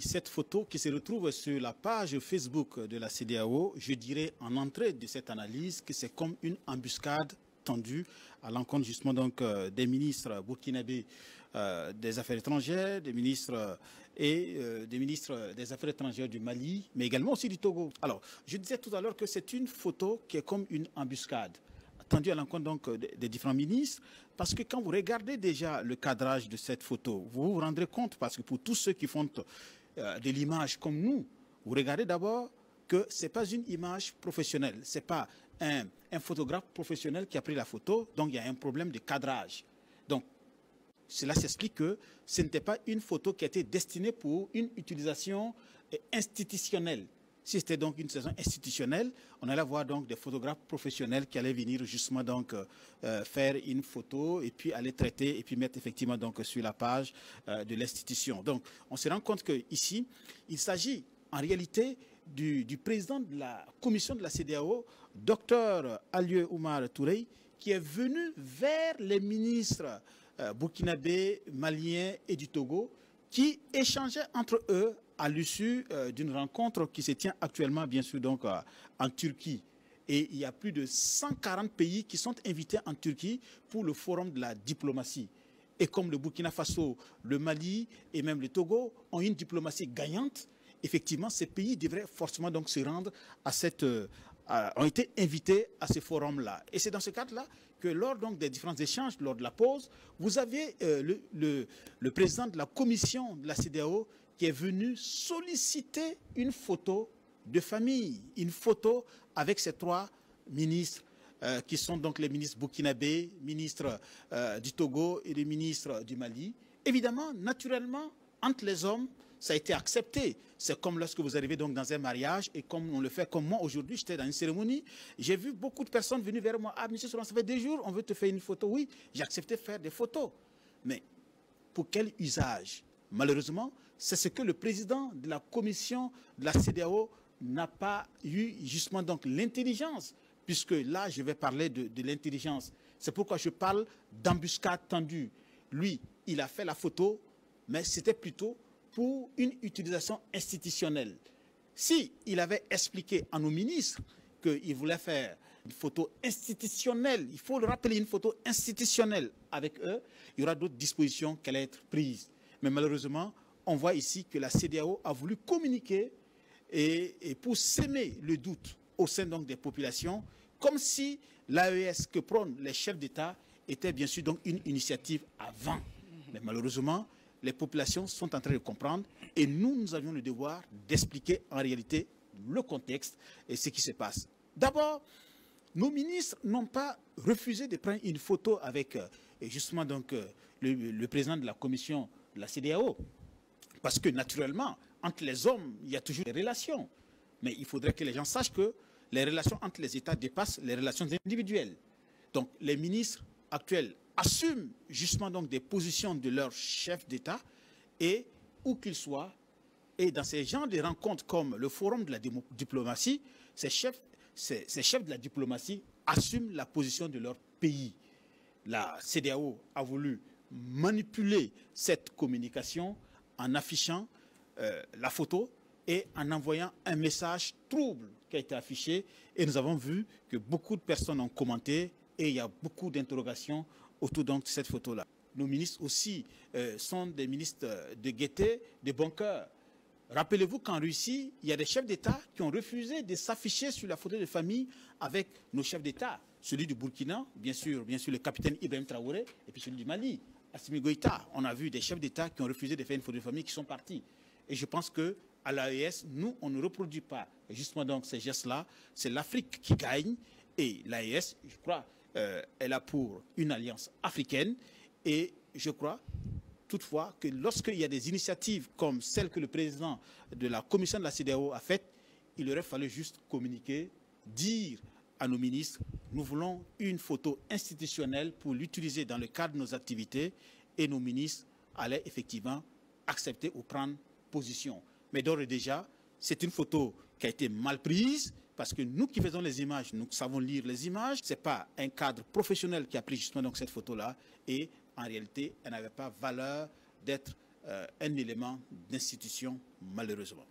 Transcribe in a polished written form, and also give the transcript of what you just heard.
cette photo qui se retrouve sur la page Facebook de la CEDEAO, je dirais en entrée de cette analyse que c'est comme une embuscade tendue à l'encontre justement donc des ministres burkinabés des Affaires étrangères, des ministres des ministres des Affaires étrangères du Mali, mais également aussi du Togo. Alors, je disais tout à l'heure que c'est une photo qui est comme une embuscade tendue à l'encontre donc des différents ministres, parce que quand vous regardez déjà le cadrage de cette photo, vous vous rendrez compte, parce que pour tous ceux qui font de l'image comme nous, vous regardez d'abord que ce n'est pas une image professionnelle, ce n'est pas un photographe professionnel qui a pris la photo, donc il y a un problème de cadrage. Donc, cela s'explique que ce n'était pas une photo qui a été destinée pour une utilisation institutionnelle. Si c'était donc une saison institutionnelle, on allait voir donc des photographes professionnels qui allaient venir justement donc faire une photo et puis aller traiter et puis mettre effectivement donc sur la page de l'institution. Donc on se rend compte que ici, il s'agit en réalité du président de la commission de la CEDEAO, Dr Alieu Oumar Touré, qui est venu vers les ministres burkinabés, maliens et du Togo, qui échangeaient entre eux à l'issue d'une rencontre qui se tient actuellement, bien sûr, donc, en Turquie. Et il y a plus de 140 pays qui sont invités en Turquie pour le forum de la diplomatie. Et comme le Burkina Faso, le Mali et même le Togo ont une diplomatie gagnante, effectivement, ces pays devraient forcément donc se rendre à cette... ont été invités à ce forum-là. Et c'est dans ce cadre-là que lors donc, des différents échanges, lors de la pause, vous aviez le président de la commission de la CEDEAO qui est venu solliciter une photo de famille, une photo avec ces trois ministres qui sont donc les ministres burkinabés, ministres du Togo et les ministres du Mali. Évidemment, naturellement, entre les hommes, ça a été accepté. C'est comme lorsque vous arrivez donc dans un mariage et comme on le fait, comme moi aujourd'hui, j'étais dans une cérémonie, j'ai vu beaucoup de personnes venir vers moi. Ah, monsieur Souran, ça fait 2 jours, on veut te faire une photo. Oui, j'ai accepté de faire des photos. Mais pour quel usage? Malheureusement, c'est ce que le président de la commission de la CEDEAO n'a pas eu justement donc l'intelligence, puisque là, je vais parler de l'intelligence. C'est pourquoi je parle d'embuscade tendue. Lui, il a fait la photo, mais c'était plutôt pour une utilisation institutionnelle. Si il avait expliqué à nos ministres qu'il voulait faire une photo institutionnelle, il faut le rappeler, une photo institutionnelle avec eux, il y aura d'autres dispositions qui allaient être prises. Mais malheureusement, on voit ici que la CEDEAO a voulu communiquer et pour s'aimer le doute au sein donc des populations, comme si l'AES que prônent les chefs d'État était bien sûr donc une initiative avant. Mais malheureusement, les populations sont en train de comprendre et nous avions le devoir d'expliquer en réalité le contexte et ce qui se passe. D'abord, nos ministres n'ont pas refusé de prendre une photo avec justement donc le président de la commission de la CEDEAO. Parce que naturellement, entre les hommes, il y a toujours des relations. Mais il faudrait que les gens sachent que les relations entre les États dépassent les relations individuelles. Donc les ministres actuels assument justement donc des positions de leurs chefs d'État et où qu'ils soient, et dans ces genres de rencontres comme le forum de la diplomatie, ces chefs de la diplomatie assument la position de leur pays. La CEDEAO a voulu manipuler cette communication en affichant la photo et en envoyant un message trouble qui a été affiché. Et nous avons vu que beaucoup de personnes ont commenté et il y a beaucoup d'interrogations autour donc de cette photo-là. Nos ministres aussi sont des ministres de gaieté, de bon cœur. Rappelez-vous qu'en Russie, il y a des chefs d'État qui ont refusé de s'afficher sur la photo de famille avec nos chefs d'État. Celui du Burkina, bien sûr le capitaine Ibrahim Traoré, et puis celui du Mali, Assimi Goïta. On a vu des chefs d'État qui ont refusé de faire une photo de famille qui sont partis. Et je pense qu'à l'AES, nous, on ne reproduit pas justement donc ces gestes-là. C'est l'Afrique qui gagne. Et l'AES, je crois, elle a pour une alliance africaine. Et je crois toutefois que lorsqu'il y a des initiatives comme celle que le président de la commission de la CEDEAO a faite, il aurait fallu juste communiquer, dire à nos ministres, nous voulons une photo institutionnelle pour l'utiliser dans le cadre de nos activités et nos ministres allaient effectivement accepter ou prendre position. Mais d'ores et déjà, c'est une photo qui a été mal prise parce que nous qui faisons les images, nous savons lire les images. Ce n'est pas un cadre professionnel qui a pris justement donc cette photo-là et en réalité, elle n'avait pas valeur d'être un élément d'institution, malheureusement.